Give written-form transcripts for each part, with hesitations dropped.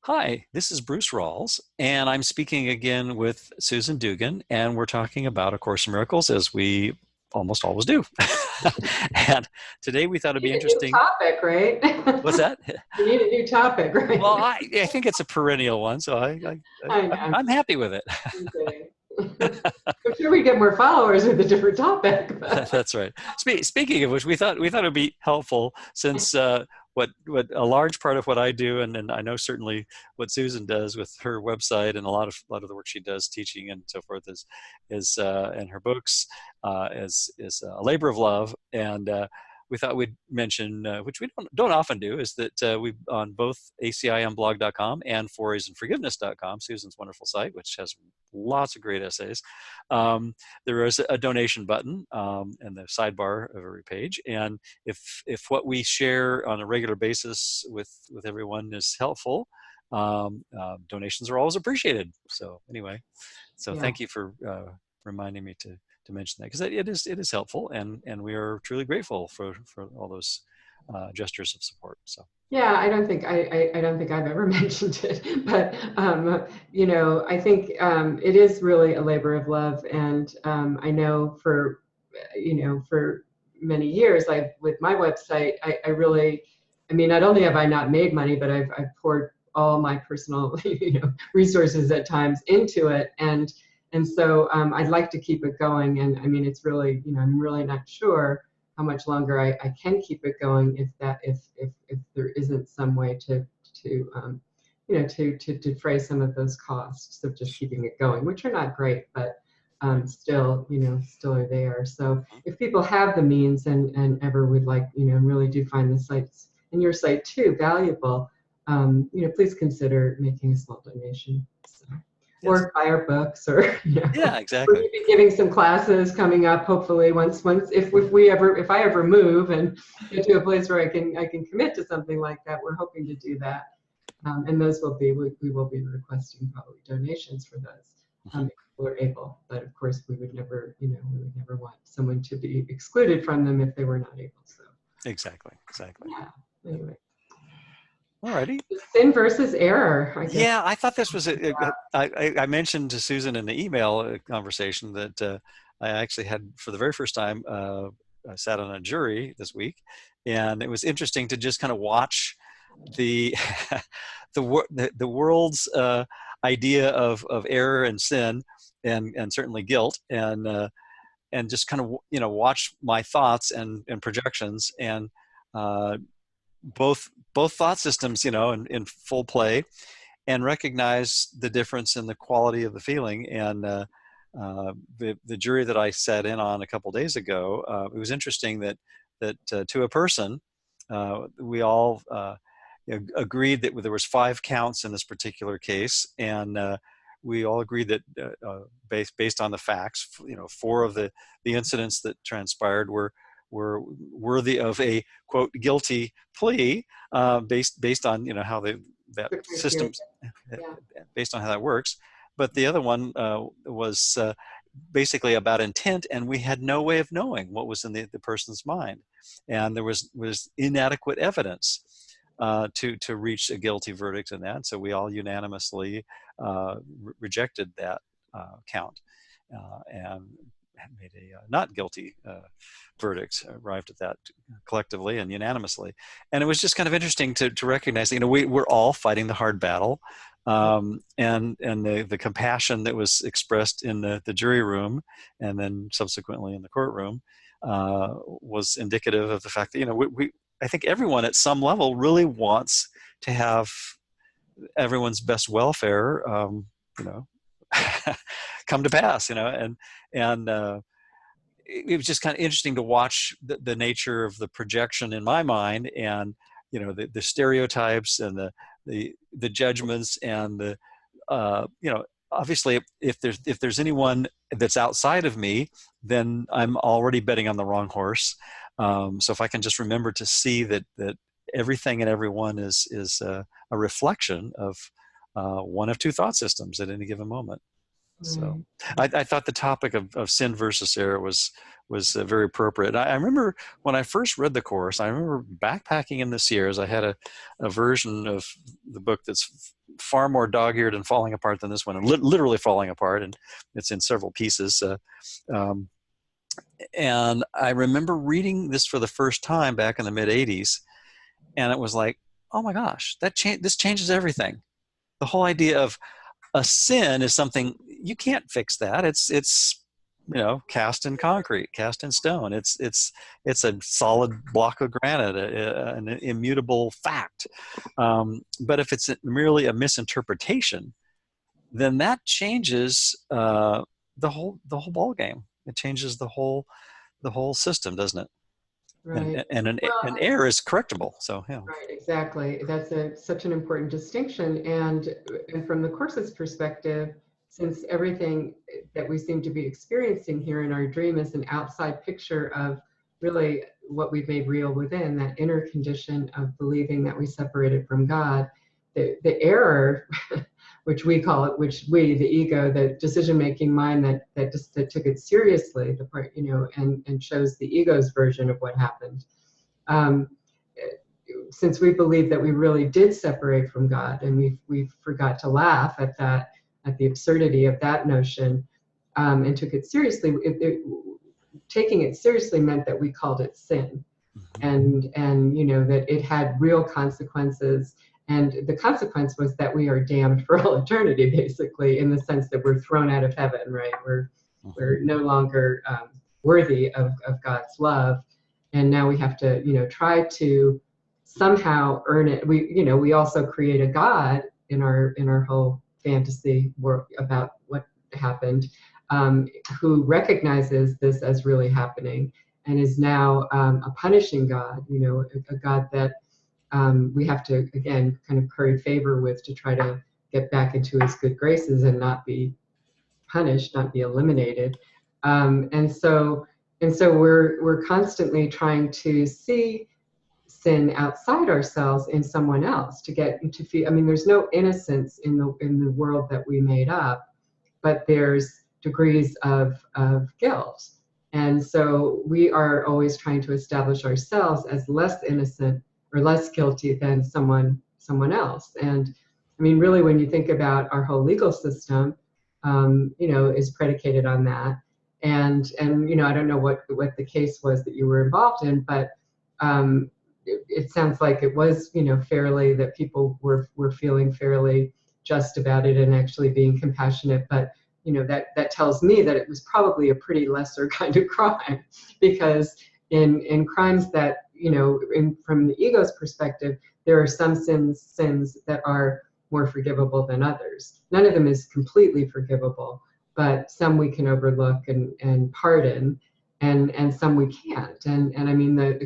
Hi, this is Bruce Rawles, and I'm speaking again with Susan Dugan, and we're talking about A Course in Miracles, as we almost always do. And today we thought it'd You be need a new interesting. topic, What's right? that? You need a new topic, Well, right? I think it's a perennial one, so I know. I'm happy with it. I'm kidding. I'm sure we get more followers with a different topic. But That's right. Speaking of which, we thought it'd be helpful since what a large part of what I do, and I know certainly what Susan does with her website and a lot of the work she does, teaching and so forth, is and her books is a labor of love. And we thought we'd mention, which we don't often do, is that we on both acimblog.com and forreasonforgiveness.com, Susan's wonderful site, which has lots of great essays. There is a donation button in the sidebar of every page, and if what we share on a regular basis with everyone is helpful, donations are always appreciated. So anyway, so yeah, thank you for reminding me to mention that, because it is helpful, and we are truly grateful for all those gestures of support. So yeah. I don't think I've ever mentioned it, but I think it is really a labor of love, and I know for many years, with my website, I really, I mean, not only have I not made money, but I've poured all my personal resources at times into it, and so I'd like to keep it going. And I mean, it's really, I'm really not sure how much longer I can keep it going, if there isn't some way to defray some of those costs of just keeping it going, which are not great, but still are there. So if people have the means and ever would like, really do find the sites and your site too valuable, please consider making a small donation. So, yes, or buy our books, or yeah, we're exactly. going to be giving some classes coming up. Hopefully, once if I ever move and get to a place where I can commit to something like that, we're hoping to do that. And those we will be requesting probably donations for those, Mhm. if we're able. But of course, we would never want someone to be excluded from them if they were not able. So Exactly. yeah. Anyway, Alrighty. sin versus error, I guess. Yeah, I thought this was I mentioned to Susan in the email conversation that I actually had, for the very first time, I sat on a jury this week, and it was interesting to just kind of watch the the world's idea of error and sin, and certainly guilt, and just kind of watch my thoughts and projections, and uh, both thought systems, in full play, and recognize the difference in the quality of the feeling. And the jury that I sat in on a couple days ago, it was interesting that to a person, we all agreed that there was 5 counts in this particular case, and we all agreed that based on the facts, 4 of the incidents that transpired were worthy of a quote guilty plea, based on how that The criteria. system, Yeah. based on how that works. But the other one was basically about intent, and we had no way of knowing what was in the person's mind, and there was inadequate evidence to reach a guilty verdict in that. So we all unanimously rejected that count, and made a not guilty verdict, arrived at that collectively and unanimously. And it was just kind of interesting to recognize, we're all fighting the hard battle. And the compassion that was expressed in the jury room, and then subsequently in the courtroom, was indicative of the fact that, I think everyone at some level really wants to have everyone's best welfare, you know, come to pass, and it was just kind of interesting to watch the nature of the projection in my mind, and the stereotypes, and the judgments, and obviously if there's anyone that's outside of me, then I'm already betting on the wrong horse. So if I can just remember to see that everything and everyone is a reflection of one of 2 thought systems at any given moment. So Right. I thought the topic of sin versus error was very appropriate. I remember when I first read the course, I remember backpacking in the Sierras. I had a version of the book that's far more dog-eared and falling apart than this one, and literally falling apart, and it's in several pieces. Um, and I remember reading this for the first time back in the mid 80s, and it was like, oh my gosh, this changes everything. The whole idea of a sin is something you can't fix. That it's cast in concrete, cast in stone. It's a solid block of granite, an immutable fact. But if it's merely a misinterpretation, then that changes the whole ball game. It changes the whole system, doesn't it? Right. And Well, an error is correctable. So yeah. right, exactly. That's such an important distinction. And from the course's perspective, since everything that we seem to be experiencing here in our dream is an outside picture of really what we've made real within, that inner condition of believing that we separated from God, the error, which we call it, the ego, the decision-making mind that took it seriously, the part, and chose the ego's version of what happened. Um, since we believe that we really did separate from God, and we forgot to laugh at that, at the absurdity of that notion, and took it seriously, taking it seriously meant that we called it sin, and that it had real consequences, and the consequence was that we are damned for all eternity, basically, in the sense that we're thrown out of heaven, right? We're no longer worthy of God's love, and now we have to try to somehow earn it. We also create a God in our whole fantasy work about what happened, who recognizes this as really happening and is now a punishing God, a God that we have to, again, kind of curry favor with to try to get back into his good graces and not be punished, not be eliminated. And so we're constantly trying to see sin outside ourselves in someone else to get to feel. I mean, there's no innocence in the world that we made up, but there's degrees of guilt. And so we are always trying to establish ourselves as less innocent or less guilty than someone else. And I mean, really, when you think about our whole legal system, is predicated on that. And I don't know what the case was that you were involved in, but it sounds like it was, fairly, that people were feeling fairly just about it and actually being compassionate. But that tells me that it was probably a pretty lesser kind of crime, because in crimes that from the ego's perspective, there are some sins that are more forgivable than others. None of them is completely forgivable, but some we can overlook and pardon, and some we can't. And I mean, the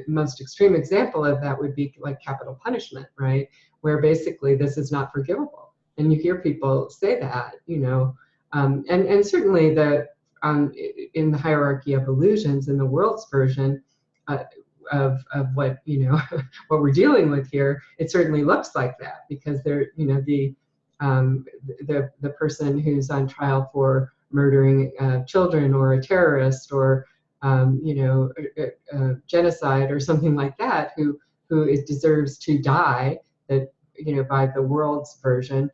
most extreme example of that would be like capital punishment, right? Where basically this is not forgivable. And you hear people say that, and certainly in the hierarchy of illusions, in the world's version of what what we're dealing with here, it certainly looks like that, because the person who's on trial for murdering children, or a terrorist, or genocide or something like that, who deserves to die, that by the world's version,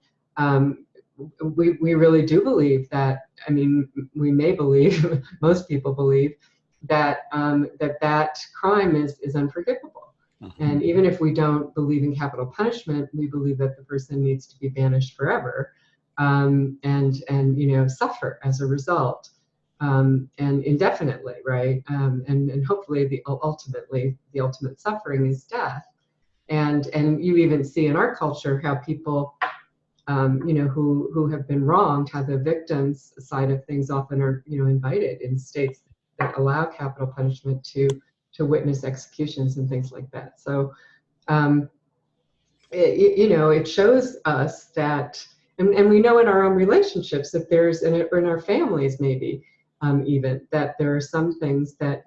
we really do believe that. I mean, we may believe, most people believe that that crime is unforgivable. And even if we don't believe in capital punishment, we believe that the person needs to be banished forever, and suffer as a result, and indefinitely, right? And hopefully ultimately the ultimate suffering is death. And you even see in our culture how people who have been wronged, how the victims side of things often are invited in states that allow capital punishment to witness executions and things like that. So it shows us that, and we know in our own relationships, that there's in our families, maybe even, that there are some things that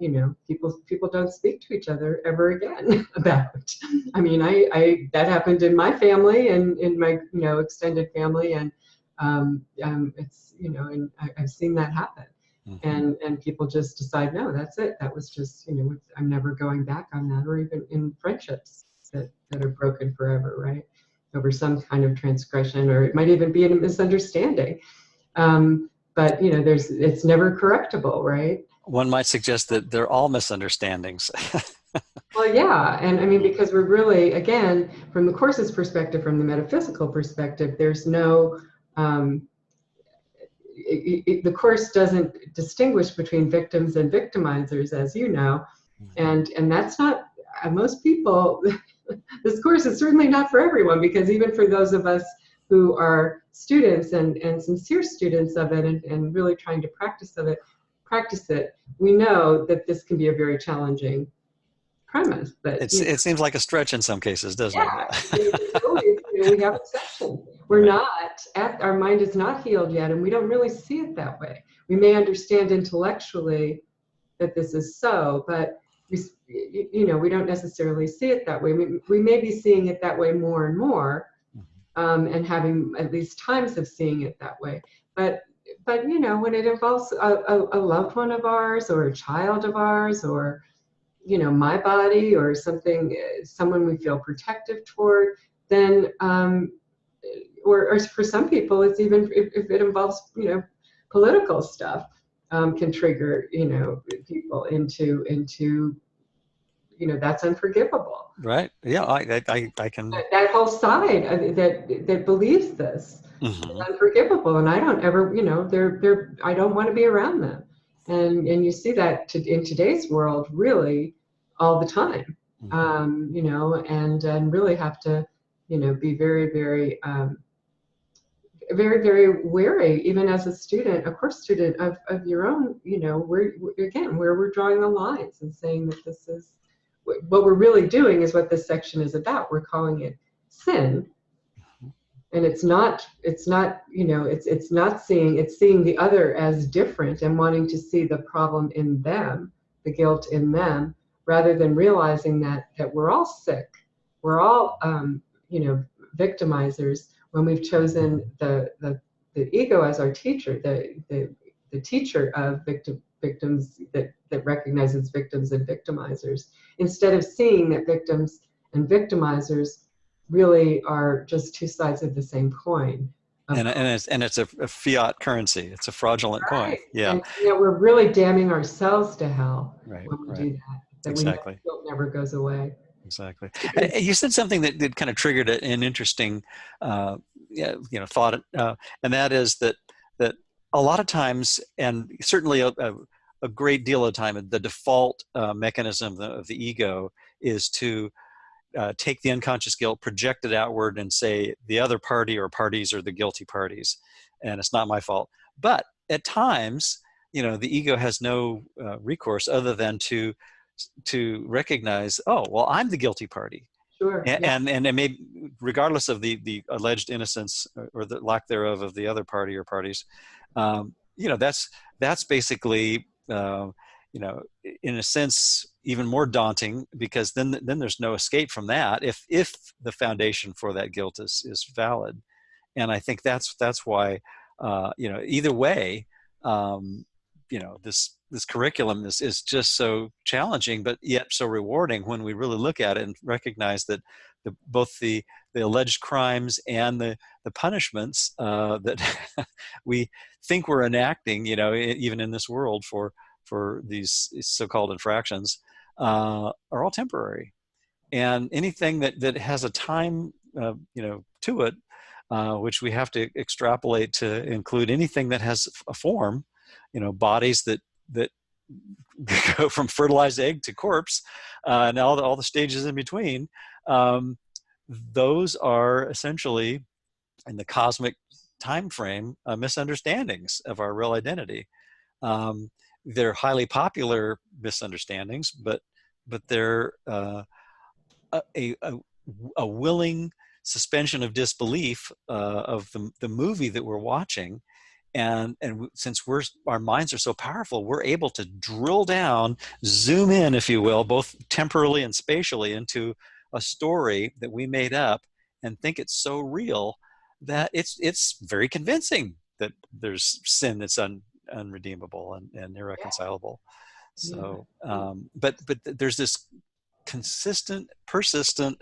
people don't speak to each other ever again about. I mean, I that happened in my family and in my extended family, and it's and I've seen that happen. And people just decide, no, that's it. That was just, I'm never going back on that. Or even in friendships that are broken forever, right? over some kind of transgression, or it might even be a misunderstanding. But it's never correctable, right? One might suggest that they're all misunderstandings. Well, yeah, and I mean, because we're really, again, from the course's perspective, from the metaphysical perspective, there's no the course doesn't distinguish between victims and victimizers, as you know, and that's not most people. This course is certainly not for everyone, because even for those of us who are students and sincere students of it, and really trying to practice it, we know that this can be a very challenging premise. But It seems like a stretch in some cases, doesn't yeah, we have exceptions. We're Right. not our mind is not healed yet, and we don't really see it that way. We may understand intellectually that this is so, but we don't necessarily see it that way. We may be seeing it that way more and more, and having at least times of seeing it that way. But when it involves a loved one of ours, or a child of ours, or my body, or someone we feel protective toward, then or for some people, it's even if it involves political stuff, can trigger people into that's unforgivable. Right. Yeah, I can. That whole side that believes this is Mhm. unforgivable, and I don't ever, they're I don't want to be around them, and you see that in today's world really all the time, Mhm. and really have to be very, very, very, very wary, even as a student, a course student of your own, where we're drawing the lines and saying that this is what we're really doing is what this section is about. We're calling it sin, and it's seeing the other as different and wanting to see the problem in them, the guilt in them, rather than realizing that we're all sick, we're all victimizers, when we've chosen the ego as our teacher, the teacher of victims, that recognizes victims and victimizers, instead of seeing that victims and victimizers really are just two sides of the same coin. And it's a fiat currency. It's a fraudulent coin. Right. Yeah. And we're really damning ourselves to hell Right. when we Right. do that. That we know Exactly. guilt never goes away. Exactly. You said something that kind of triggered an interesting, yeah, thought, and that is that a lot of times, and certainly a great deal of the time, the default mechanism of the ego is to take the unconscious guilt, project it outward, and say the other party or parties are the guilty parties, and it's not my fault. But at times, the ego has no recourse other than to recognize, oh, well, I'm the guilty party, Sure. Yeah. and it may, regardless of the alleged innocence or the lack thereof of the other party or parties, that's basically in a sense even more daunting, because then there's no escape from that if the foundation for that guilt is valid. And I think that's why either way, this curriculum is just so challenging, but yet so rewarding when we really look at it and recognize that both the alleged crimes and the punishments that we think we're enacting, even in this world for these so-called infractions, are all temporary. And anything that has a time, to it, which we have to extrapolate to include anything that has a form, bodies that go from fertilized egg to corpse, and all the stages in between. Those are essentially, in the cosmic time frame, misunderstandings of our real identity. Um, they're highly popular misunderstandings, but they're a, a, a willing suspension of disbelief of the movie that we're watching. And since our minds are so powerful, we're able to drill down, zoom in, if you will, both temporally and spatially, into a story that we made up and think it's so real that it's very convincing that there's sin that's unredeemable and irreconcilable. Yeah. So, but there's this consistent, persistent,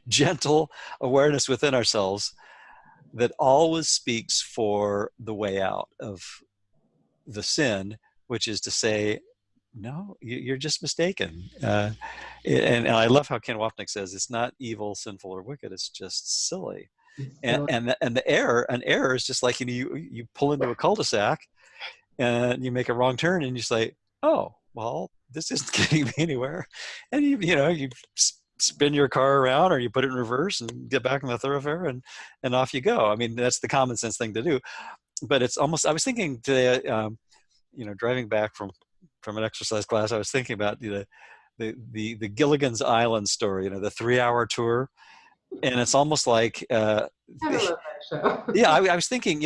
gentle awareness within ourselves that always speaks for the way out of the sin, which is to say, no, you're just mistaken. And I love how Ken Wapnick says it's not evil, sinful, or wicked. It's just silly. And So the error, an error is just like, you pull into a cul-de-sac and you make a wrong turn and you say, oh, well, this isn't getting me anywhere. And you spin your car around, or you put it in reverse and get back in the thoroughfare, and off you go. I mean, that's the common sense thing to do. But it's almost, I was thinking today, driving back from an exercise class, I was thinking about the Gilligan's Island story, the 3-hour tour. And it's almost like, I kind of love that show. yeah, I was thinking,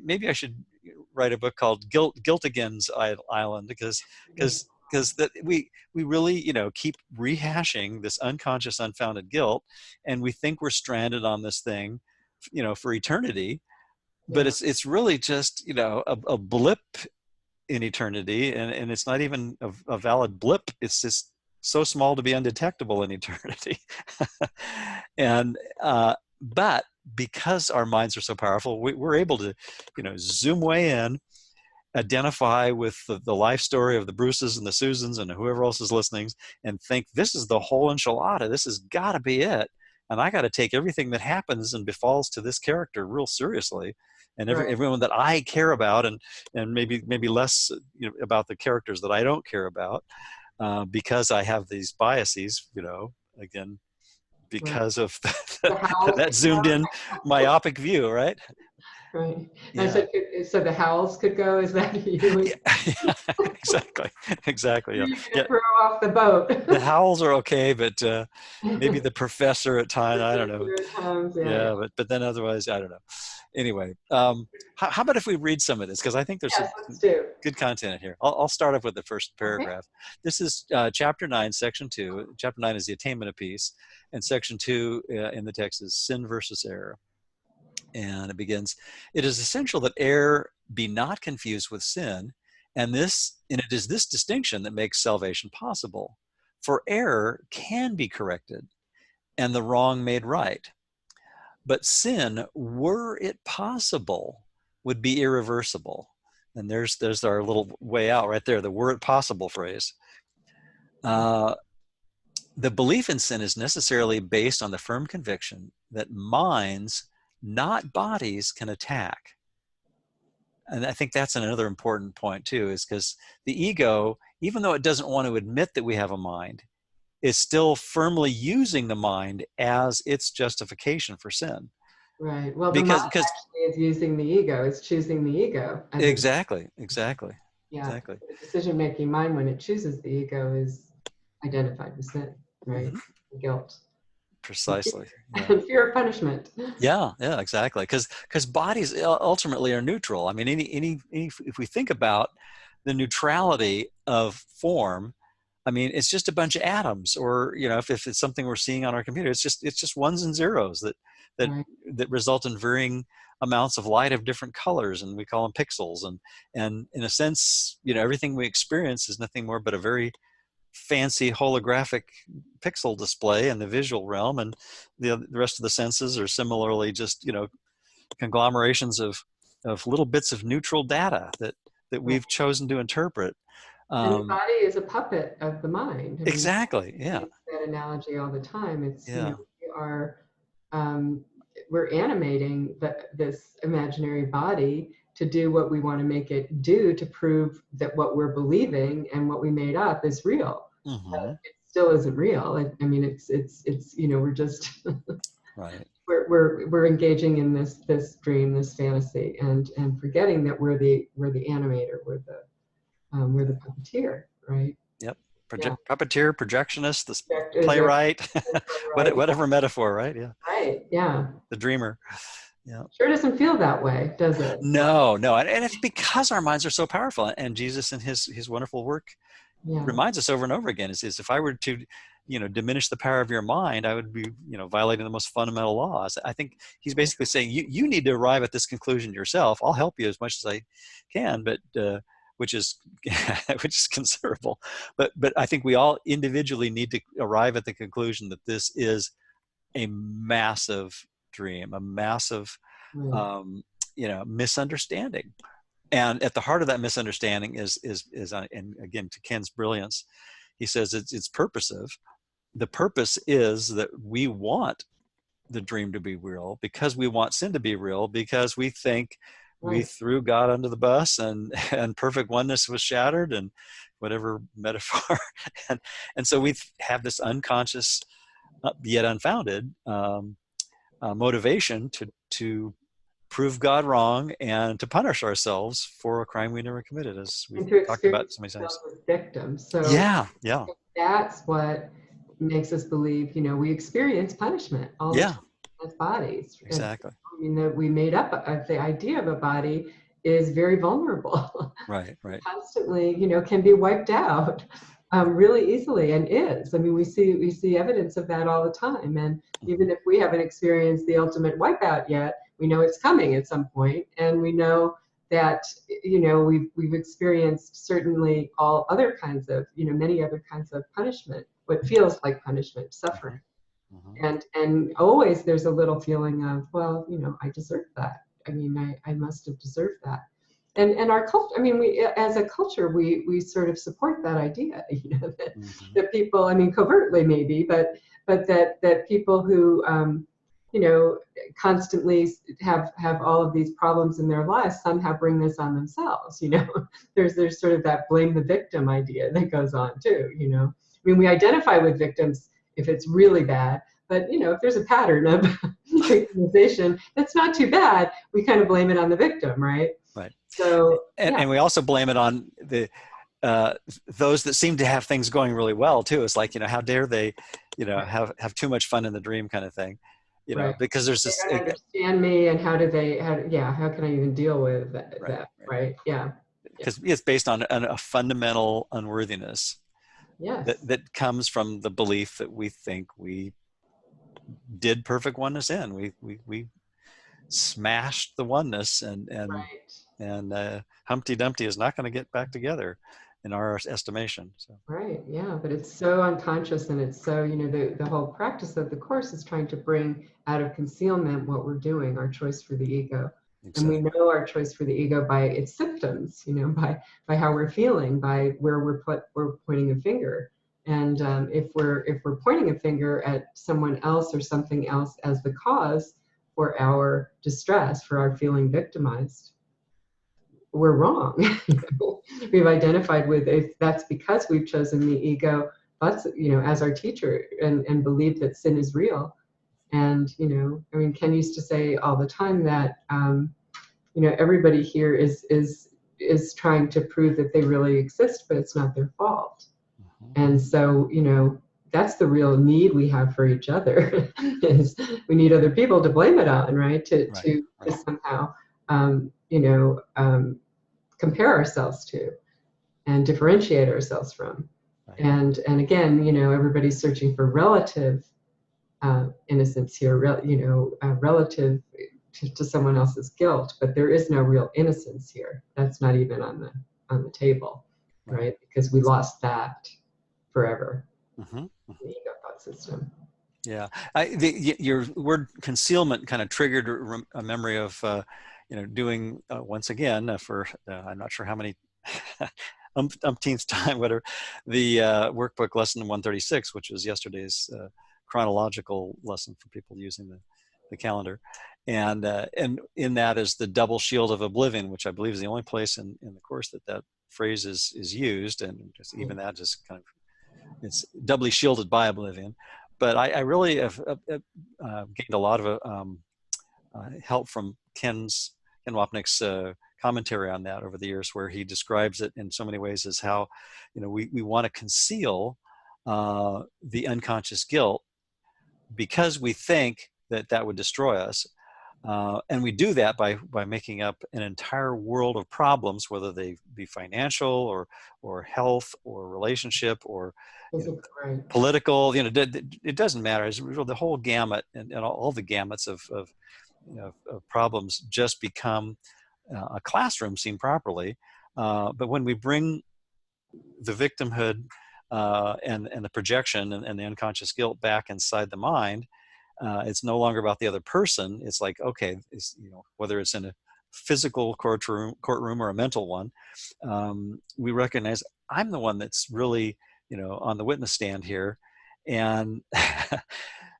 maybe I should write a book called Guiltigan's Island, because that we really, keep rehashing this unconscious, unfounded guilt, and we think we're stranded on this thing, for eternity. But Yeah. it's really just, a blip in eternity, and it's not even a valid blip. It's just so small to be undetectable in eternity. And but because our minds are so powerful, we're able to, zoom way in, identify with the life story of the Bruces and the Susans and whoever else is listening, and think this is the whole enchilada. This has got to be it. And I got to take everything that happens and befalls to this character real seriously, and Right. everyone that I care about, and maybe less, about the characters that I don't care about, because I have these biases, again, Right. because of The howls. that zoomed in myopic view, right? Right. And Yeah. so the howls could go. Is that you? Yeah, exactly. Yeah. You're gonna Yeah. throw off the boat. The howls are okay, but maybe the professor at times, I don't know. There are times, yeah, yeah. Yeah, but then otherwise, I don't know. Anyway, how about if we read some of this? Because I think there's some Yes, let's do. good content in here. I'll start off with the first Okay. paragraph. This is chapter 9, section 2. Chapter 9 is the attainment of peace, and section 2 in the text is sin versus error. And it begins, it is essential that error be not confused with sin, and it is this distinction that makes salvation possible. For error can be corrected and the wrong made right. But sin, were it possible, would be irreversible. And there's our little way out right there, the were it possible phrase. The belief in sin is necessarily based on the firm conviction that minds, not bodies, can attack. And I think that's another important point too, is because the ego, even though it doesn't want to admit that we have a mind, is still firmly using the mind as its justification for sin. Right. Well, the mind Because actually is using the ego. It's choosing the ego as its, exactly. yeah. The decision-making mind, when it chooses the ego, is identified with sin, right? Mm-hmm. Guilt. Precisely. Yeah. And fear of punishment. Yeah, exactly. Because bodies ultimately are neutral. I mean, any if we think about the neutrality of form, I mean, it's just a bunch of atoms, or if it's something we're seeing on our computer, it's just ones and zeros that Right. that result in varying amounts of light of different colors, and we call them pixels. And in a sense, everything we experience is nothing more but a very fancy holographic pixel display in the visual realm, and the rest of the senses are similarly just conglomerations of little bits of neutral data that Right. we've chosen to interpret. And the body is a puppet of the mind. I mean, Exactly. I Yeah. use that analogy all the time. It's, Yeah. we are, we're animating this imaginary body to do what we want to make it do, to prove that what we're believing and what we made up is real. Mm-hmm. But it still isn't real. I mean, it's we're just Right. we're engaging in this dream, this fantasy, and forgetting that we're the animator, we're the puppeteer, right? Yep. Yeah. Puppeteer, projectionist, the Is there, playwright, right? whatever metaphor, right? Yeah. Right. Yeah. The dreamer. Yeah. Sure doesn't feel that way, does it? No. And it's because our minds are so powerful. And Jesus in his wonderful work Yeah. reminds us over and over again is if I were to, diminish the power of your mind, I would be, violating the most fundamental laws. I think he's basically saying you need to arrive at this conclusion yourself. I'll help you as much as I can, but which is which is considerable. But I think we all individually need to arrive at the conclusion that this is a massive dream, a massive Right. um, misunderstanding. And at the heart of that misunderstanding and again, to Ken's brilliance, he says it's purposive. The purpose is that we want the dream to be real because we want sin to be real, because we think we Right. threw God under the bus and perfect oneness was shattered, and whatever metaphor. And so we have this unconscious, yet unfounded motivation to prove God wrong and to punish ourselves for a crime we never committed, as we've And to talked about experience so many times. ourselves as victims. So Yeah, yeah, that's what makes us believe, we experience punishment all the yeah, time as bodies. And exactly. I mean, that we made up the idea of a body is very vulnerable. Right, right. Constantly, can be wiped out really easily, and is. I mean, we see evidence of that all the time. And Mm-hmm. even if we haven't experienced the ultimate wipeout yet, we know it's coming at some point, and we know that we've experienced certainly all other kinds of many other kinds of punishment, what feels like punishment, Mm-hmm. suffering, Mm-hmm. and always there's a little feeling of, well, I deserve that. I mean, I must have deserved that. And our culture, I mean, we as a culture, we sort of support that idea, that, Mm-hmm. that people, I mean, covertly maybe, but that people who you know constantly have all of these problems in their lives somehow bring this on themselves. There's sort of that blame the victim idea that goes on too. I mean, we identify with victims if it's really bad, but if there's a pattern of victimization that's not too bad, we kind of blame it on the victim, right? Right. So And, yeah, and we also blame it on uh, those that seem to have things going really well too. It's like, how dare they, right, have too much fun in the dream kind of thing, right. because there's They this, don't understand me, and how do they? How can I even deal with that? right, right. Right? Yeah, yeah, Because it's based on a fundamental unworthiness that, yes, that comes from the belief that we think we did perfect oneness in. We smashed the oneness, right. and Humpty Dumpty is not going to get back together in our estimation. So Right, yeah, but it's so unconscious, and it's so, the whole practice of the course is trying to bring out of concealment what we're doing, our choice for the ego. And we exactly. know our choice for the ego by its symptoms, by how we're feeling, by where we're pointing a finger. And if we're pointing a finger at someone else or something else as the cause for our distress, for our feeling victimized, we're wrong. We've identified with, if that's because we've chosen the ego, but as our teacher, and believe that sin is real. And I mean, Ken used to say all the time that everybody here is trying to prove that they really exist, but it's not their fault. Mhm. And so that's the real need we have for each other, is we need other people to blame it on, right? To Right, to, to right, somehow compare ourselves to and differentiate ourselves from. right. And again, everybody's searching for relative innocence here, relative to someone else's guilt, but there is no real innocence here. That's not even on the table, Right. right? Because we lost that forever Mm-hmm. in the ego thought system. Yeah, your word concealment kind of triggered a memory of, doing once again for I'm not sure how many umpteenth time, whatever, the workbook lesson 136, which was yesterday's chronological lesson for people using the calendar, and in that is the double shield of oblivion, which I believe is the only place in the course that phrase is used, and just even that just kind of, it's doubly shielded by oblivion. But I really have gained a lot of help from Ken Wapnick's commentary on that over the years, where he describes it in so many ways as how, we want to conceal the unconscious guilt because we think that would destroy us. And we do that by making up an entire world of problems, whether they be financial or health or relationship or, you know, Right. political. It doesn't matter. It's the whole gamut, and all the gamuts of problems just become a classroom seen properly. But when we bring the victimhood and the projection and the unconscious guilt back inside the mind, it's no longer about the other person. It's like, okay, whether it's in a physical courtroom or a mental one, we recognize I'm the one that's really, on the witness stand here, and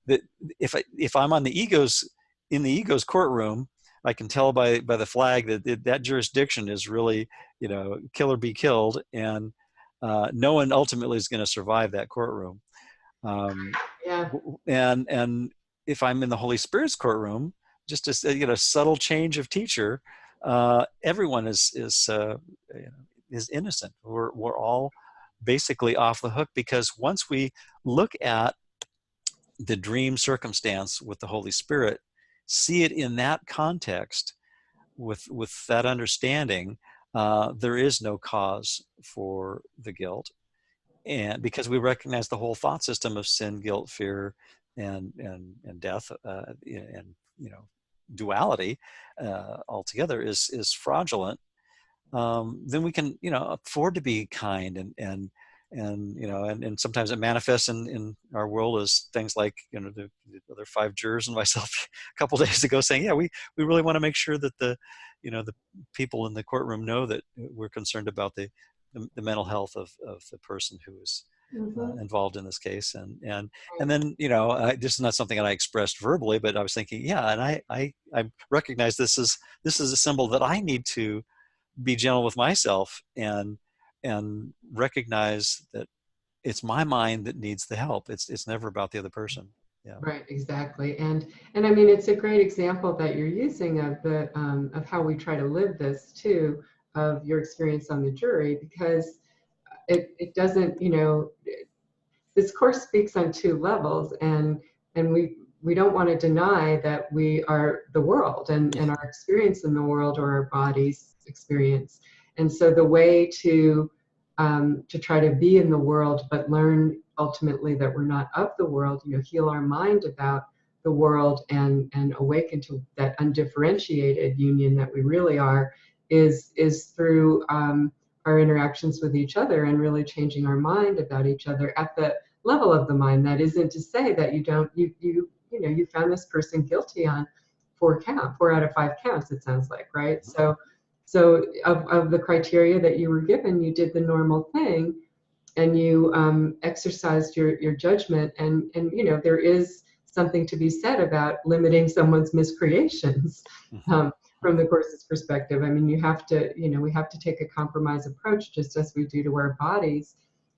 that if I'm on the ego's in the ego's courtroom, I can tell by the flag that jurisdiction is really, kill or be killed, and no one ultimately is going to survive that courtroom. Yeah. And if I'm in the Holy Spirit's courtroom, just a subtle change of teacher, everyone is innocent. We're all basically off the hook, because once we look at the dream circumstance with the Holy Spirit, see it in that context, with that understanding, there is no cause for the guilt, and because we recognize the whole thought system of sin, guilt, fear, and death, and duality altogether is fraudulent, then we can afford to be kind, and sometimes it manifests in our world as things like the other five jurors and myself a couple of days ago saying, yeah, we really want to make sure that the people in the courtroom know that we're concerned about the mental health of the person who is Mm-hmm. involved in this case, and Right. then this is not something that I expressed verbally, but I was thinking, yeah, and I recognize this is a symbol that I need to be gentle with myself, and recognize that it's my mind that needs the help. It's never about the other person. Yeah. Right, exactly. And I mean, it's a great example that you're using of the of how we try to live this too, of your experience on the jury, because it doesn't, this course speaks on two levels, and we don't want to deny that we are the world, and our experience in the world, or our body's experience. And so the way to try to be in the world but learn ultimately that we're not of the world, heal our mind about the world, and awaken to that undifferentiated union that we really are, is through our interactions with each other, and really changing our mind about each other at the level of the mind. That isn't to say that you found this person guilty on 4 out of 5 counts, it sounds like, right? So of the criteria that you were given, you did the normal thing, and you exercised your judgment, and there is something to be said about limiting someone's miscreations. From the course's perspective, I mean, we have to take a compromise approach, just as we do to our bodies,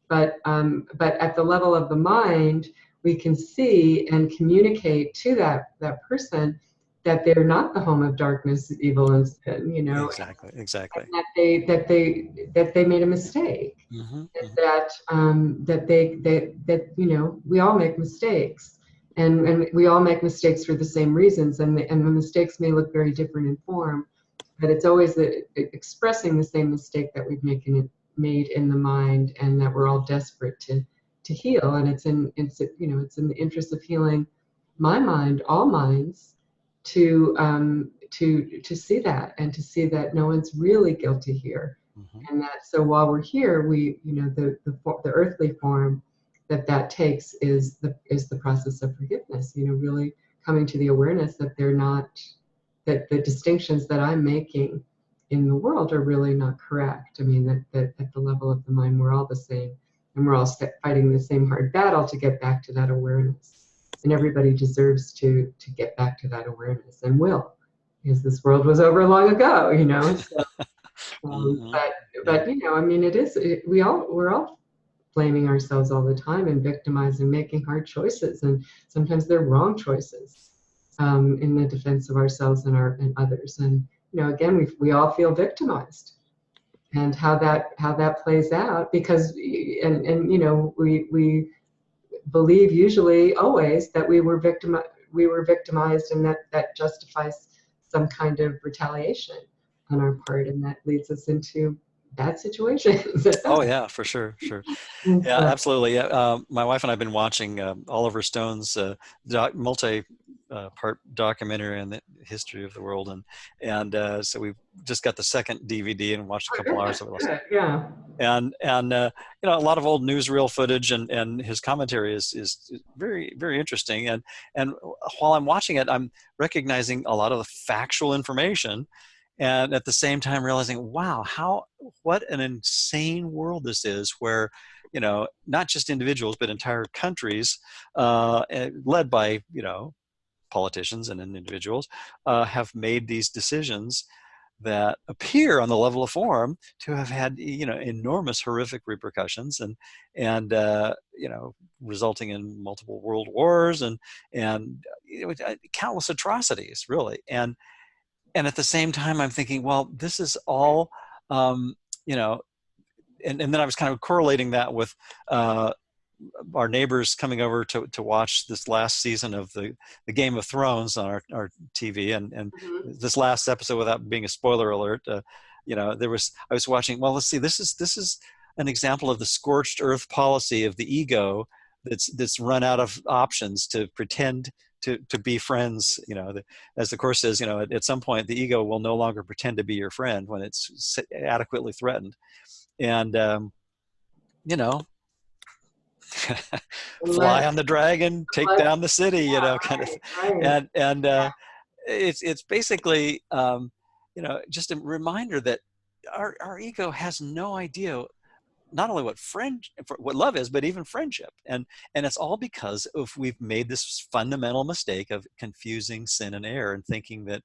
but at the level of the mind, we can see and communicate to that person that they're not the home of darkness, evil, and sin, Exactly. that they made a mistake, Mm-hmm, and mm-hmm. that we all make mistakes, and we all make mistakes for the same reasons, and the mistakes may look very different in form, but it's always expressing the same mistake that we've made in the mind, and that we're all desperate to heal. And it's in the interest of healing my mind, all minds, to see that, and to see that no one's really guilty here, Mm-hmm. and that so while we're here, we the earthly form that takes is the process of forgiveness. Really coming to the awareness that they're not, that the distinctions that I'm making in the world are really not correct. I mean, that at the level of the mind, we're all the same, and we're all fighting the same hard battle to get back to that awareness. And everybody deserves to get back to that awareness, and will, because this world was over long ago. So, Mm-hmm. Yeah. but I mean, we're all blaming ourselves all the time, and victimizing, making hard choices, and sometimes they're wrong choices, in the defense of ourselves and others. And again, we all feel victimized, and how that plays out, because we believe, usually always, that we were victimized, and that justifies some kind of retaliation on our part, and that leads us into bad situations at Oh best. yeah, for sure. And Yeah, so, absolutely. Yeah, my wife and I've been watching Oliver Stone's multi part documentary on the history of the world, and so we just got the second DVD and watched a Oh, couple hours good, of it. good, yeah. And you know, a lot of old newsreel footage, and his commentary is very, very interesting. And while I'm watching it, I'm recognizing a lot of the factual information, and at the same time realizing, wow, what an insane world this is, where, you know, not just individuals but entire countries, led by, you know, politicians and individuals, have made these decisions that appear on the level of form to have had, you know, enormous horrific repercussions, and you know, resulting in multiple world wars, and you know, countless atrocities, really. And at the same time, I'm thinking, well, this is all, um, you know, and then I was kind of correlating that with uh, our neighbors coming over to watch this last season of the Game of Thrones on our TV, and Mhm. this last episode, without being a spoiler alert, you know, I was watching. Well, let's see. This is an example of the scorched earth policy of the ego that's run out of options to pretend to be friends. You know, as the course says, you know, at some point the ego will no longer pretend to be your friend when it's adequately threatened, and you know, And fly let, on the dragon, take let, down the city, you know, kind of. right, right, And it's basically, you know, just a reminder that our ego has no idea not only what love is, but even friendship. And it's all because of we've made this fundamental mistake of confusing sin and error, and thinking that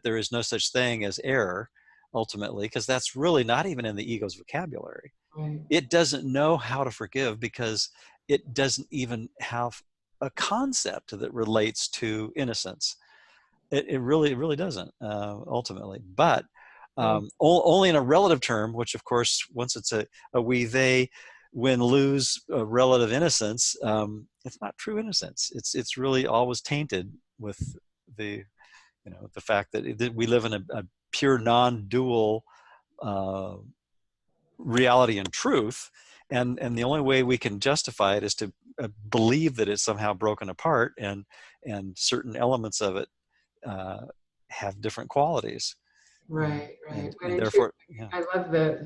there is no such thing as error ultimately, because that's really not even in the ego's vocabulary. right, It doesn't know how to forgive because it doesn't even have a concept that relates to innocence. It really doesn't, ultimately. But right, only in a relative term, which of course, once it's a we they win lose relative innocence, it's not true innocence. It's really always tainted with the, you know, the fact that we live in a pure non-dual uh, reality and truth, and the only way we can justify it is to believe that it's somehow broken apart, and certain elements of it uh, have different qualities, and right, right. and And in truth, therefore, yeah, I love the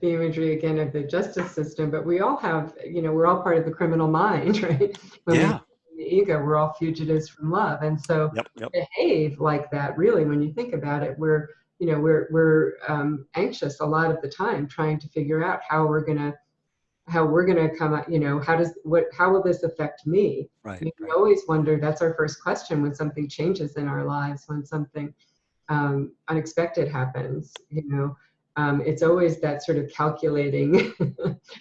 the imagery again of the justice system, but we all have, you know, we're all part of the criminal mind, right? When we yeah, the ego, we're all fugitives from love, and so yep, yep, we behave like that. Really, when you think about it, we're, you know, we're anxious a lot of the time, trying to figure out how we're gonna come out. You know, how will this affect me? right, We right, always wonder. That's our first question when something changes in our lives, when something unexpected happens. You know, it's always that sort of calculating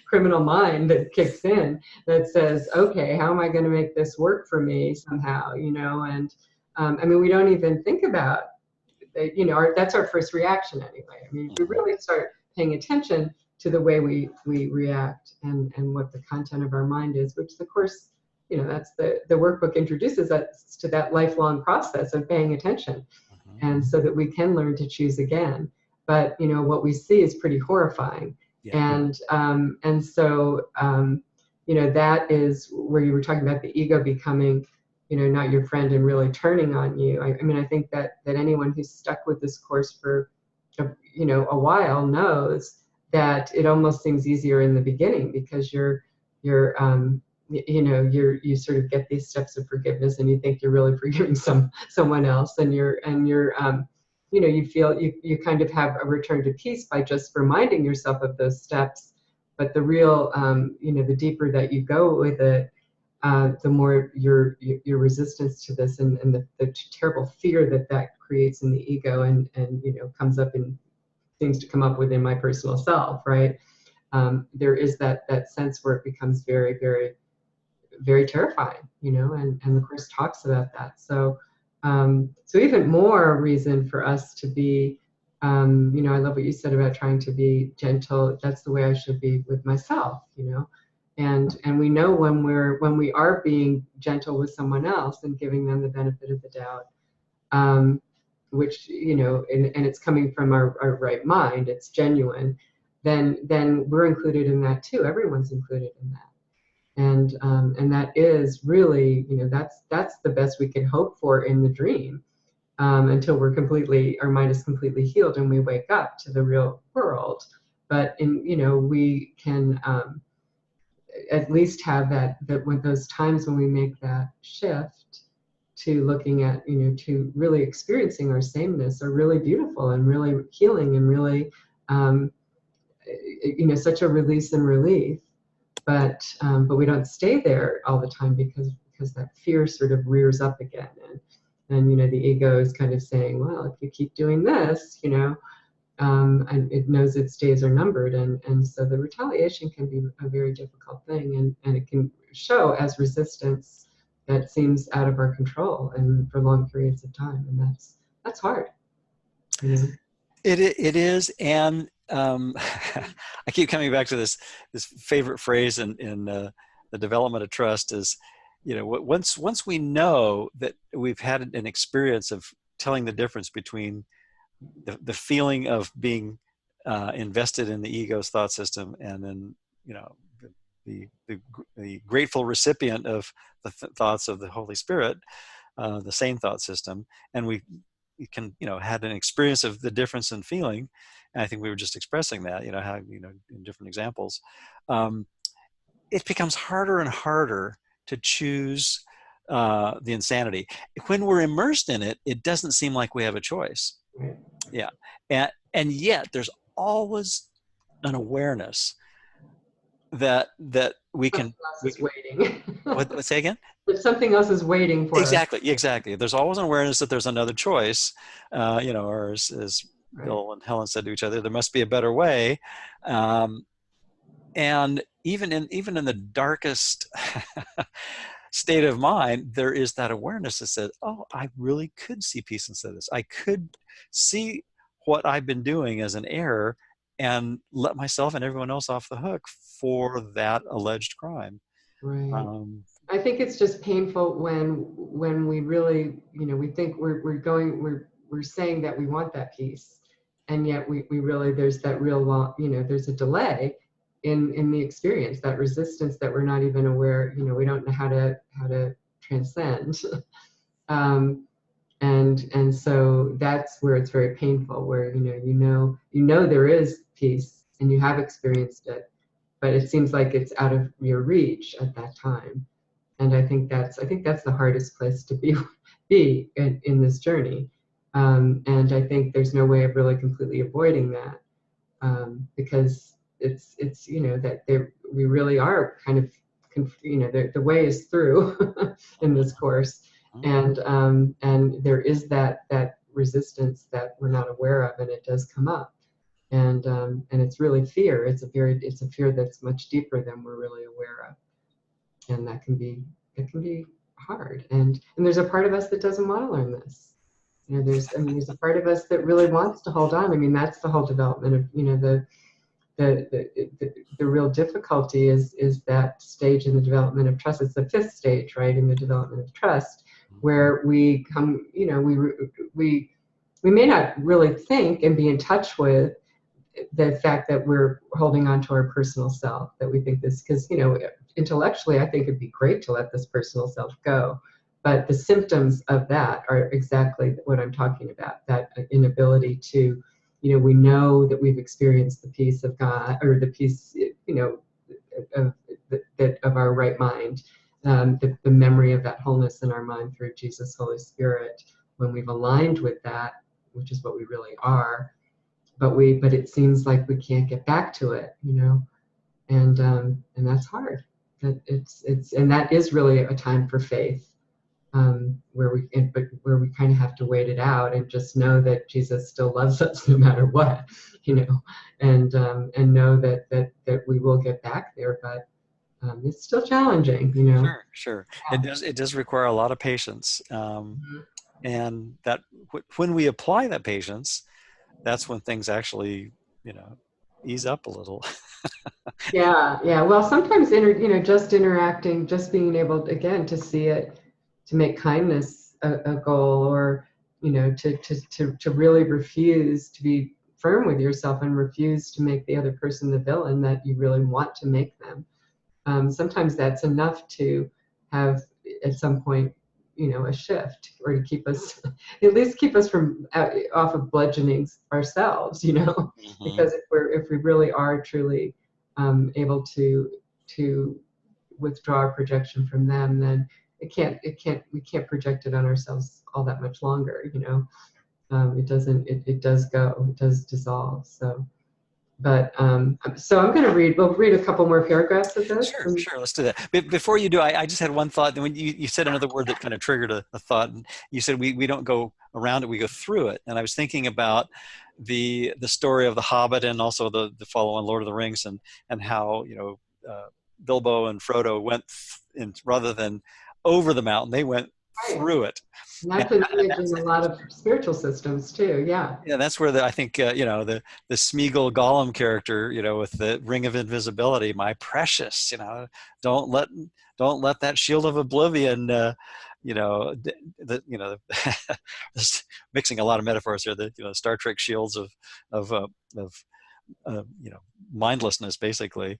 criminal mind that kicks in, that says, okay, how am I going to make this work for me somehow? You know, and I mean, we don't even think about, you know, that's our first reaction anyway. I mean, if we hmm, really start paying attention to the way we react, and what the content of our mind is, which the course, you know, that's the workbook introduces us to that lifelong process of paying attention, hmm, and so that we can learn to choose again. But you know, what we see is pretty horrifying, yeah, and so you know, that is where you were talking about the ego becoming, you know, not your friend and really turning on you. I mean, I think that anyone who's stuck with this course for you know, a while knows that it almost seems easier in the beginning, because you're you know, you sort of get these steps of forgiveness, and you think you're really forgiving someone else, and you're you know, you feel you kind of have a return to peace by just reminding yourself of those steps. But the real you know, the deeper that you go with it, the more your resistance to this, and the terrible fear that creates in the ego, and you know, comes up in things to come up within my personal self, right? There is that sense where it becomes very, very, very terrifying, you know, and the course talks about that. So so even more reason for us to be, you know, I love what you said about trying to be gentle. That's the way I should be with myself, you know. And we know when we are being gentle with someone else and giving them the benefit of the doubt, um, which, you know, and it's coming from our right mind, it's genuine, then we're included in that too. Everyone's included in that. And that is really, that's the best we can hope for in the dream, until our mind is completely healed and we wake up to the real world. But we can, at least have that with those times when we make that shift to looking at, to really experiencing our sameness, are really beautiful and really healing and really, um, such a release and relief. But we don't stay there all the time, because that fear sort of rears up again, and the ego is kind of saying, well, if you keep doing this, and it knows its days are numbered, and so the retaliation can be a very difficult thing, and it can show as resistance that seems out of our control and for long periods of time, and that's hard, you know. It is, and I keep coming back to this favorite phrase in the development of trust is, once we know that we've had an experience of telling the difference between the feeling of being invested in the ego's thought system, and then the, the, the grateful recipient of the thoughts of the Holy Spirit, the same thought system, and we can had an experience of the difference in feeling. And I think we were just expressing that, how in different examples, it becomes harder and harder to choose the insanity. When we're immersed in it, it doesn't seem like we have a choice. Right. Yeah. And yet there's always an awareness that we Something can, else is waiting. what say again? That something else is waiting for us. Exactly. There's always an awareness that there's another choice, or as Right. Bill and Helen said to each other, there must be a better way. And even in the darkest state of mind, there is that awareness that says, oh, I really could see peace instead of this. I could see what I've been doing as an error and let myself and everyone else off the hook for that alleged crime. Right. I think it's just painful when we really, we think we're saying that we want that peace, and yet we really, there's that real long, there's a delay in the experience, that resistance that we're not even aware, we don't know how to transcend. And so that's where it's very painful, where there is peace and you have experienced it, but it seems like it's out of your reach at that time. And I think that's the hardest place to be in this journey. And I think there's no way of really completely avoiding that, because it's that we really are kind of the way is through in this course, and there is that resistance that we're not aware of, and it does come up, and it's really fear. It's a fear that's much deeper than we're really aware of, and that can be hard. And there's a part of us that doesn't want to learn this. There's a part of us that really wants to hold on. That's the whole development of the real difficulty is that stage in the development of trust. It's the fifth stage, right, in the development of trust, where we come, we may not really think and be in touch with the fact that we're holding on to our personal self, that we think this, because intellectually I think it'd be great to let this personal self go, but the symptoms of that are exactly what I'm talking about, that inability to, we know that we've experienced the peace of God, or the peace, of our right mind, the memory of that wholeness in our mind through Jesus, Holy Spirit, when we've aligned with that, which is what we really are, but it seems like we can't get back to it, and that's hard. And that is really a time for faith, where we kind of have to wait it out and just know that Jesus still loves us no matter what, and know that we will get back there, but it's still challenging, Sure. Yeah. It does require a lot of patience, Mhm. and that when we apply that patience, that's when things actually ease up a little. Yeah. Well, sometimes just interacting, just being able to, again, to see it, to make kindness a goal, or to really refuse to be firm with yourself and refuse to make the other person the villain that you really want to make them. sometimes that's enough to have at some point, a shift, or to keep us, at least keep us from off of bludgeoning ourselves, Mm-hmm. because if we really are truly able to withdraw our projection from them, then we can't project it on ourselves all that much longer. It does dissolve. So I'm going to we'll read a couple more paragraphs of this. Sure, sure. Let's do that. Before you do, I just had one thought. When you said another word that kind of triggered a thought, and you said we don't go around it, we go through it. And I was thinking about the story of the Hobbit, and also the follow-on Lord of the Rings, and how Bilbo and Frodo went in, rather than over the mountain, they went Right. through it. And And, that's an and image in that's a lot of spiritual systems too. Yeah. yeah, that's where I think the Smeagol Gollum character, with the ring of invisibility, my precious, don't let don't let that shield of oblivion, just mixing a lot of metaphors here. The Star Trek shields of uh, of mindlessness, basically.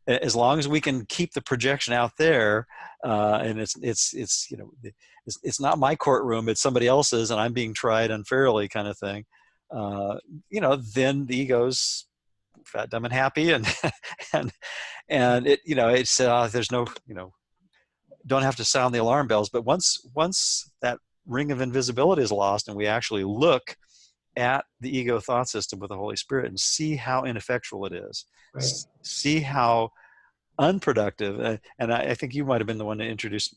As long as we can keep the projection out there, and it's not my courtroom, it's somebody else's, and I'm being tried unfairly, kind of thing. Then the ego's fat, dumb, and happy, and and it's there's no don't have to sound the alarm bells. But once that ring of invisibility is lost, and we actually look at the ego thought system with the Holy Spirit and see how ineffectual it is, Right. see how unproductive. And I think you might have been the one to introduce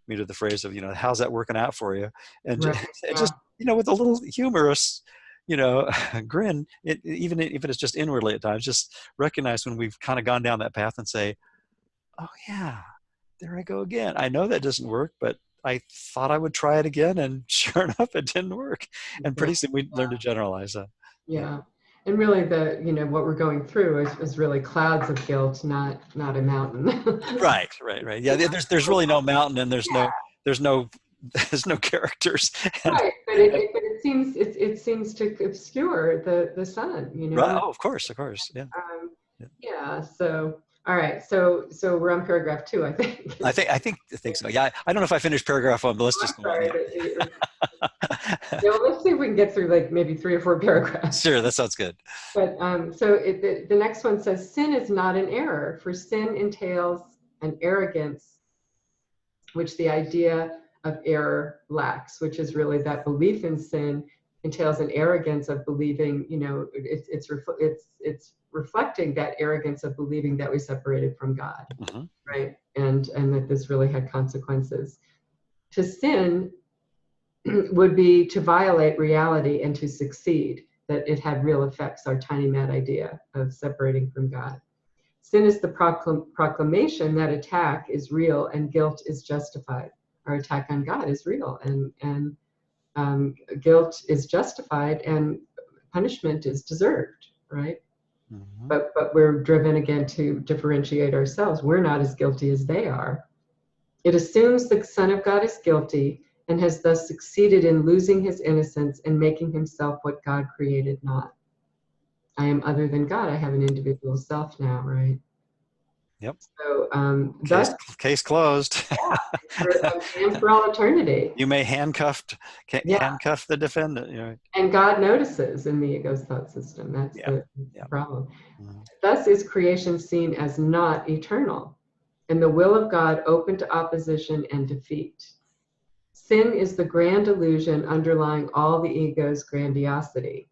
me to the phrase of, how's that working out for you? And Right. just, Yeah. with a little humorous, grin, even if it's just inwardly at times, just recognize when we've kind of gone down that path and say, oh yeah, there I go again. I know that doesn't work, but I thought I would try it again, and sure enough, it didn't work. And Yeah. pretty soon we learn to generalize that. Yeah. Yeah. And really what we're going through is really clouds of guilt, not a mountain. Right. Yeah, there's really no mountain, and there's no there's no characters. And Right, but it seems to obscure the sun, right, oh, of course, yeah. Um, Yeah. yeah. So all right. So we're on paragraph 2, I think. I think so. Yeah, I don't know if I finished paragraph 1, but let's I'm just go on. sorry. Yeah. Yeah, well, let's see if we can get through like maybe 3 or 4 paragraphs. Sure, that sounds good. But the next one says, sin is not an error, for sin entails an arrogance, which the idea of error lacks, which is really that belief in sin entails an arrogance of believing, it's reflecting that arrogance of believing that we separated from God, Mm-hmm. right? And that this really had consequences. To sin would be to violate reality and to succeed, that it had real effects, our tiny mad idea of separating from God. Sin is the proclamation that attack is real and guilt is justified. Our attack on God is real, and guilt is justified, and punishment is deserved, right? Mm-hmm. But we're driven again to differentiate ourselves. We're not as guilty as they are. It assumes the Son of God is guilty and has thus succeeded in losing his innocence and making himself what God created not. I am other than God. I have an individual self now, right? Yep. So Case thus, case closed. I'm damned for all eternity. You may Yeah, handcuff the defendant. and God notices in the ego's thought system. That's Yeah. the Yeah. problem. Mm-hmm. Thus is creation seen as not eternal, and the will of God open to opposition and defeat. Sin is the grand illusion underlying all the ego's grandiosity,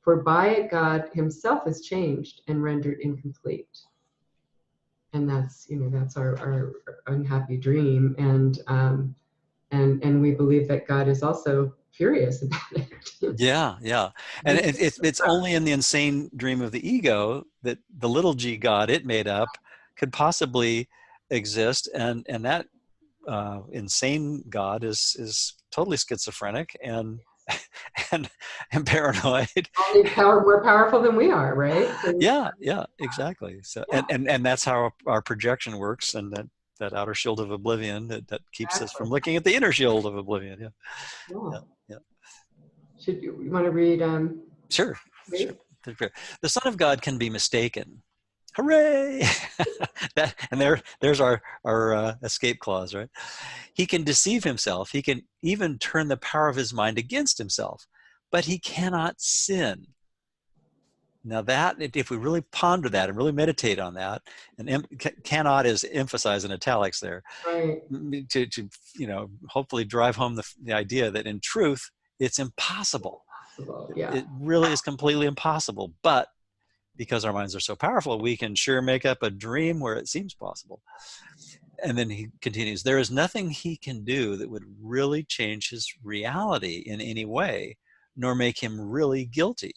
for by it God himself is changed and rendered incomplete. And that's our unhappy dream, and we believe that God is also furious about it. Yeah. And it's only in the insane dream of the ego that the little g God it made up could possibly exist, and that insane God is totally schizophrenic and and and paranoid. Only more powerful than we are, right? So, Yeah, exactly. So yeah, and that's how our projection works, and that outer shield of oblivion that keeps us exactly. from looking at the inner shield of oblivion. Yeah. Yeah. Yeah. Yeah. You want to read? Sure. Read? The Son of God can be mistaken, Hooray! There's our escape clause, right? He can deceive himself. He can even turn the power of his mind against himself, but he cannot sin. Now that, if we really ponder that and really meditate on that, and cannot is emphasized in italics there, Right. to hopefully drive home the idea that in truth it's impossible. Possible. Yeah. It really is completely impossible. But because our minds are so powerful, we can sure make up a dream where it seems possible. And then he continues, there is nothing he can do that would really change his reality in any way, nor make him really guilty.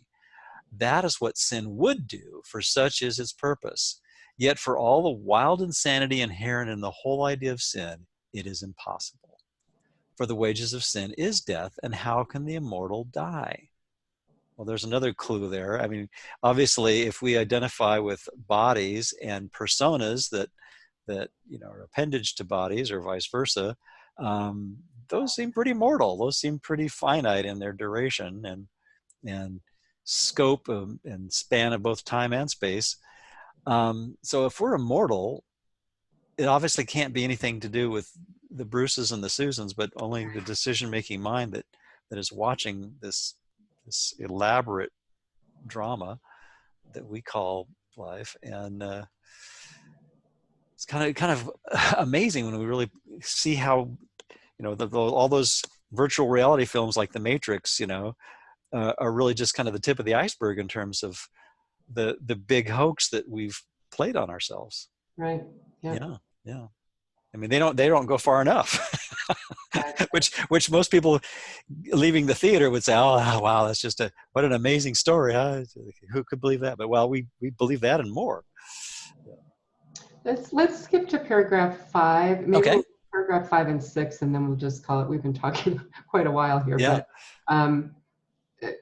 That is what sin would do, for such is its purpose. Yet for all the wild insanity inherent in the whole idea of sin, it is impossible. For the wages of sin is death, and how can the immortal die? Well, there's another clue there. I mean, obviously, if we identify with bodies and personas that are appendage to bodies or vice versa, those seem pretty mortal. Those seem pretty finite in their duration and scope and span of both time and space. So if we're immortal, it obviously can't be anything to do with the Bruces and the Susans, but only the decision-making mind that is watching this elaborate drama that we call life. And it's kind of amazing when we really see how, all those virtual reality films like The Matrix, are really just kind of the tip of the iceberg in terms of the big hoax that we've played on ourselves. Right. Yeah. Yeah. I mean, they don't go far enough. which most people leaving the theater would say, oh wow, that's just what an amazing story, huh? Who could believe that? But well, we believe that and more. Let's skip to paragraph 5. Maybe Okay. we'll paragraph 5 and 6, and then we'll just call it. We've been talking quite a while here, Yeah. but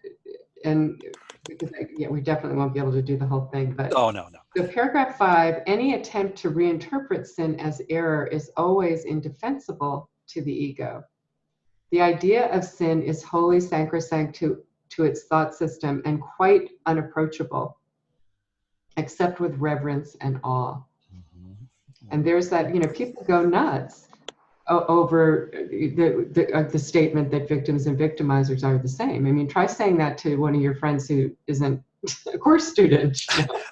and because we definitely won't be able to do the whole thing. But oh no. So paragraph 5, any attempt to reinterpret sin as error is always indefensible to the ego. The idea of sin is wholly sacrosanct to its thought system and quite unapproachable, except with reverence and awe. Mm-hmm. And there's that, people go nuts over the statement that victims and victimizers are the same. I mean, try saying that to one of your friends who isn't a course student.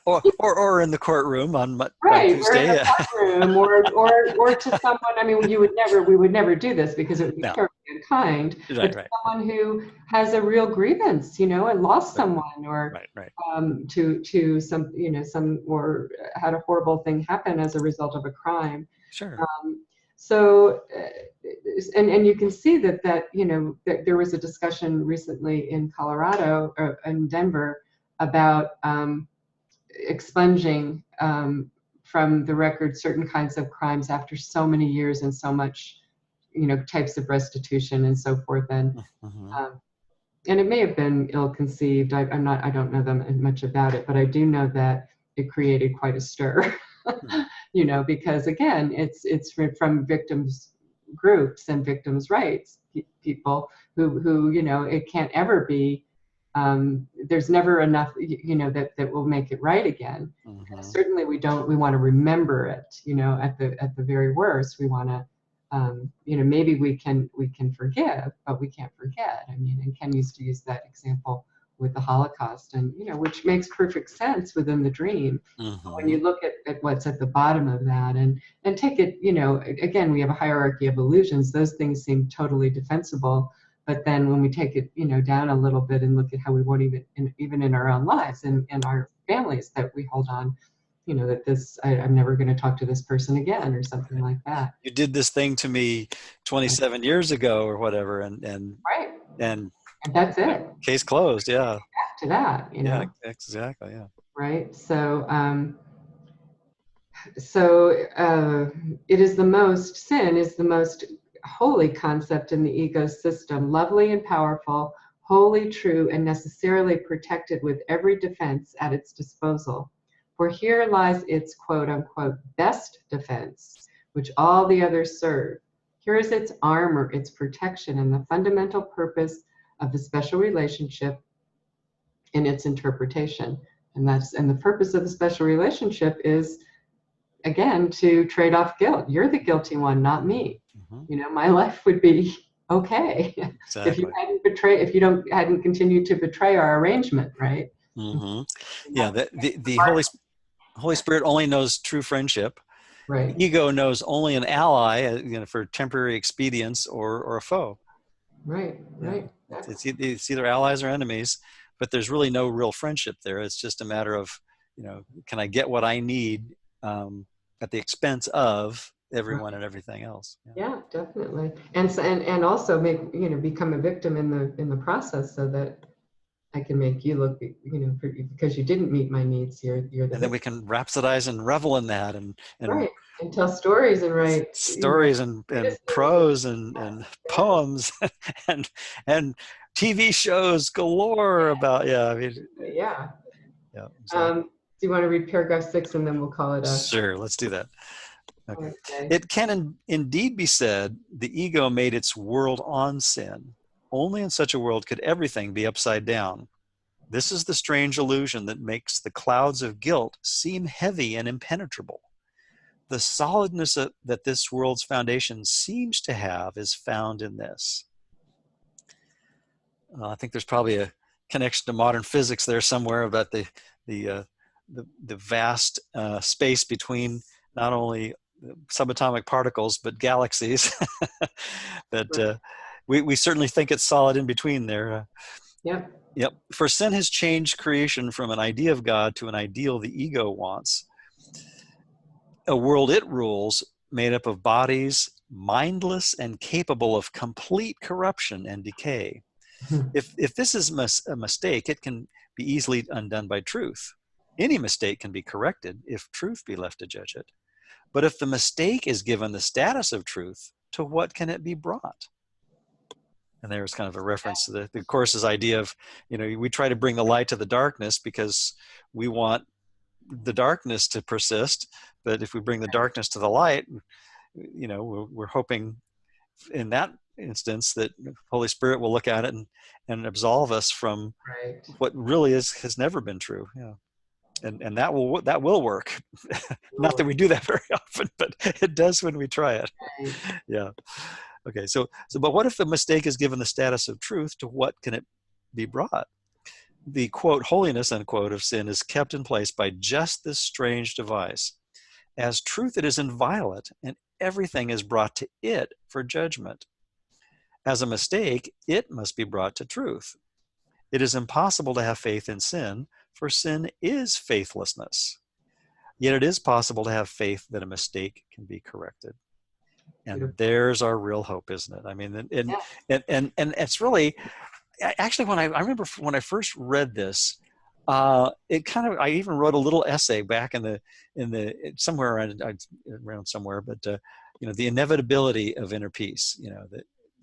or in the courtroom on right, Tuesday. or in the courtroom, or to someone. I mean, we would never do this because it would be terribly unkind. But to someone who has a real grievance, and lost someone, or to some or had a horrible thing happen as a result of a crime. Sure. So, and you can see that that there was a discussion recently in Colorado or in Denver about expunging from the record certain kinds of crimes after so many years and so much, types of restitution and so forth. And it may have been ill-conceived. I don't know them much about it, but I do know that it created quite a stir. Because again, it's from victims groups and victims' rights people who it can't ever be. There's never enough, that will make it right again. Certainly, we want to remember it. At the very worst, we want to, maybe we can forgive, but we can't forget. I mean, and Ken used to use that example with the Holocaust, and which makes perfect sense within the dream. When you look at what's at the bottom of that, and take it, again, we have a hierarchy of illusions. Those things seem totally defensible, but then when we take it, down a little bit and look at how we won't even in our own lives and our families that we hold on, that I'm never going to talk to this person again or something like that. You did this thing to me 27 years ago or whatever, and that's it. Case closed. Yeah. Back to that, Yeah, exactly. Yeah. Right. So, sin is the most holy concept in the ego system, lovely and powerful, wholly true, and necessarily protected with every defense at its disposal. For here lies its quote unquote best defense, which all the others serve. Here is its armor, its protection, and the fundamental purpose of the special relationship in its interpretation. And the purpose of the special relationship is, again, to trade off guilt. You're the guilty one, not me. Mm-hmm. My life would be okay if you Exactly. hadn't continued to betray our arrangement, right? Mm-hmm. And Yeah, the Holy Spirit only knows true friendship. The right, ego knows only an ally, for temporary expedience or a foe. right, Yeah, right. Exactly. it's either allies or enemies, but there's really no real friendship there. It's just a matter of, can I get what I need at the expense of everyone and everything else? Yeah. Yeah, definitely. And so, and also become a victim in the process, so that I can make you look, because you didn't meet my needs. You're the And then we victim, can rhapsodize and revel in that, and right? And tell stories and write, stories and criticisms and prose and poems and and TV shows galore about. Yeah, I mean, yeah. yeah, exactly. Do you want to read paragraph 6 and then we'll call it a? Sure, let's do that. Okay. Okay. It can indeed be said the ego made its world on sin. Only in such a world could everything be upside down. This is the strange illusion that makes the clouds of guilt seem heavy and impenetrable. The solidness that this world's foundation seems to have is found in this. I think there's probably a connection to modern physics there somewhere about the vast space between not only subatomic particles but galaxies. That Right. we certainly think it's solid in between there. Yep. Yep. For sin has changed creation from an idea of God to an ideal the ego wants. A world it rules, made up of bodies mindless and capable of complete corruption and decay. If this is a mistake, it can be easily undone by truth. Any mistake can be corrected if truth be left to judge it. But if the mistake is given the status of truth, to what can it be brought? And there's kind of a reference to the Course's idea of, we try to bring the light to the darkness because we want the darkness to persist. But if we bring the darkness to the light, we're hoping in that instance that Holy Spirit will look at it and absolve us from Right. what really has never been true. Yeah. And that will work. Not that we do that very often, but it does when we try it. Right. Yeah. Okay. But what if the mistake is given the status of truth? To what can it be brought? The quote holiness unquote of sin is kept in place by just this strange device. As truth, it is inviolate, and everything is brought to it for judgment. As a mistake, it must be brought to truth. It is impossible to have faith in sin, for sin is faithlessness. Yet it is possible to have faith that a mistake can be corrected. And Beautiful. there's our real hope, isn't it? I mean, Yeah. and it's really, actually, when I remember when I first read this, it kind of, I even wrote a little essay back in the somewhere around somewhere, but the inevitability of inner peace,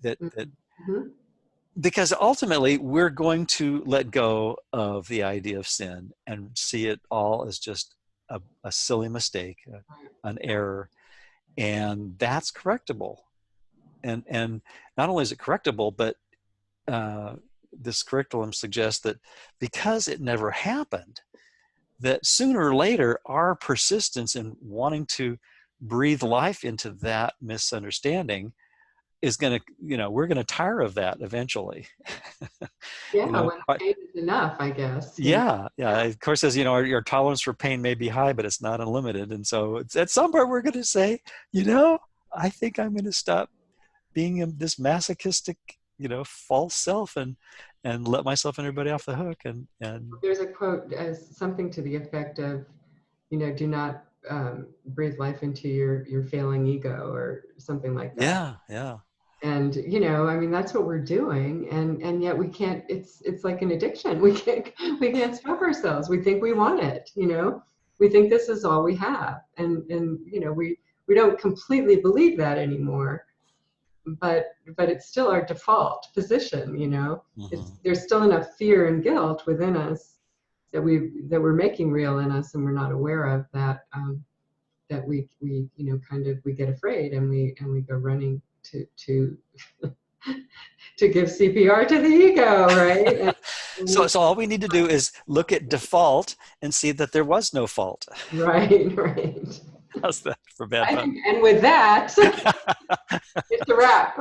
that Mm-hmm. because ultimately we're going to let go of the idea of sin and see it all as just a silly mistake, an error, and that's correctable. And not only is it correctable, but this curriculum suggests that because it never happened, that sooner or later our persistence in wanting to breathe life into that misunderstanding is going to, we're going to tire of that eventually. you Yeah. know, When the pain is enough, I guess. yeah. Of course, as you know, our tolerance for pain may be high, but it's not unlimited. And so at some point we're going to say, I think I'm going to stop being in this masochistic, false self and let myself and everybody off the hook. And There's a quote as something to the effect of, do not breathe life into your failing ego, or something like that. yeah. And I mean, that's what we're doing, and yet we can't. It's like an addiction. We can't stop ourselves. We think we want it. We think this is all we have, and we don't completely believe that anymore. But it's still our default position. Mm-hmm. There's still enough fear and guilt within us that we're making real in us, and we're not aware of that. That we kind of, we get afraid, and we go running to to give CPR to the ego, right? So all we need to do is look at default and see that there was no fault. Right, right. How's that for bad fun? And with that, it's a wrap.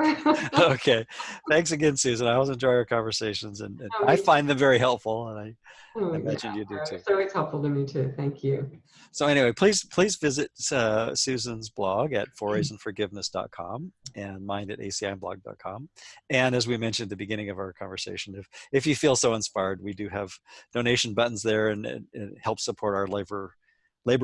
Okay. Thanks again, Susan. I always enjoy our conversations, and Oh, I me too. find them very helpful, and Oh, I yeah. imagine you do too. It's always helpful to me too. Thank you. So anyway, please visit Susan's blog at foraysandforgiveness.com and mine at aciblog.com. And as we mentioned at the beginning of our conversation, if you feel so inspired, we do have donation buttons there, and it helps support our labor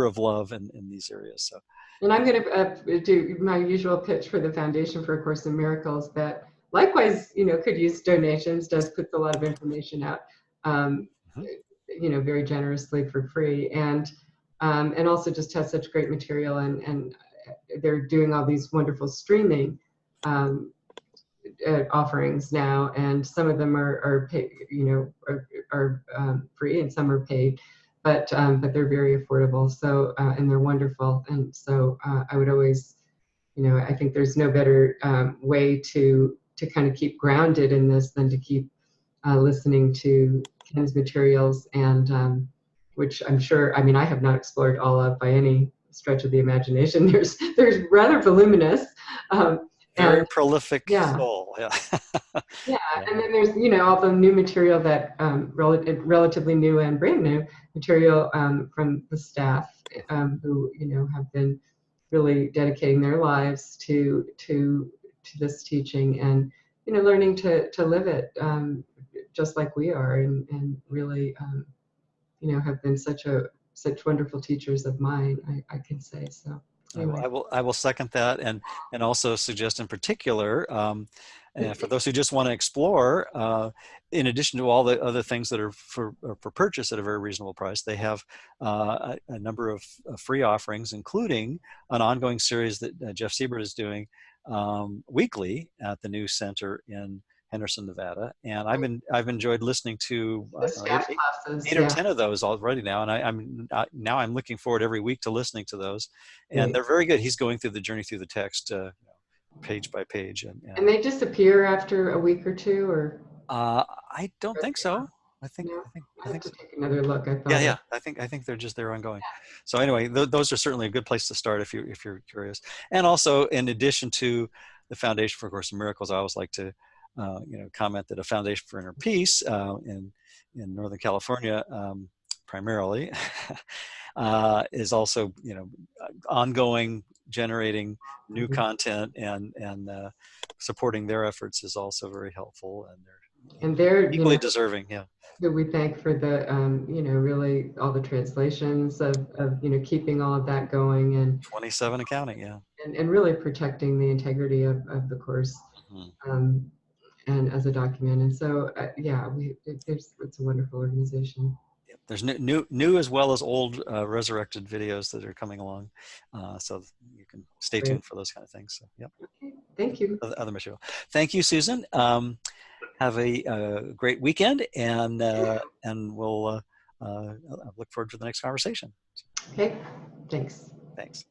of love in these areas. So. And I'm going to do my usual pitch for the Foundation for A Course in Miracles that likewise, could use donations, does puts a lot of information out, um, Mhm. very generously for free. And also just has such great material, and they're doing all these wonderful streaming um, offerings now, and some of them are paid, are free, and some are paid, but they're very affordable. So and they're wonderful, and so I would always, I think there's no better way to kind of keep grounded in this than to keep listening to Ken's materials, and which I'm sure, I mean, I have not explored all of by any stretch of the imagination. There's rather voluminous, Very and prolific yeah. soul. Yeah. Yeah, Yeah. and then there's all the new material that relatively new and brand new material from the staff who have been really dedicating their lives to this teaching, and learning to live it just like we are, and really have been such wonderful teachers of mine, I can say so. Anyway. I will second that, and also suggest in particular, for those who just want to explore, in addition to all the other things that are for purchase at a very reasonable price, they have a number of free offerings, including an ongoing series that Jeff Siebert is doing weekly at the new center in Henderson, Nevada, and I've enjoyed listening to The staff classes, eight or yeah. 10 of those already now, and I'm looking forward every week to listening to those, and Great. they're very good. He's going through the journey through the text, page by page, And they disappear after a week or two, or I don't think so. I think no? I think I I have think to so. take another look. I Yeah, thought yeah. I think they're just there ongoing. So anyway, those are certainly a good place to start if you're curious. And also, in addition to the Foundation for A Course in Miracles, I always like to comment that a Foundation for Inner Peace in Northern California, primarily, is also ongoing, generating new content, and supporting their efforts is also very helpful, and they're and they're equally deserving. Yeah. who we thank for the really all the translations of keeping all of that going, 27 accounting. Yeah. and really protecting the integrity of the course, Mhm. um, and as a document. And so yeah, it's a wonderful organization. Yep. There's new as well as old resurrected videos that are coming along, so you can stay Great. tuned for those kind of things. So, yep. Okay. Thank you. Other material. Thank you, Susan. Have a great weekend, and we'll look forward to the next conversation. Okay. Thanks. Thanks.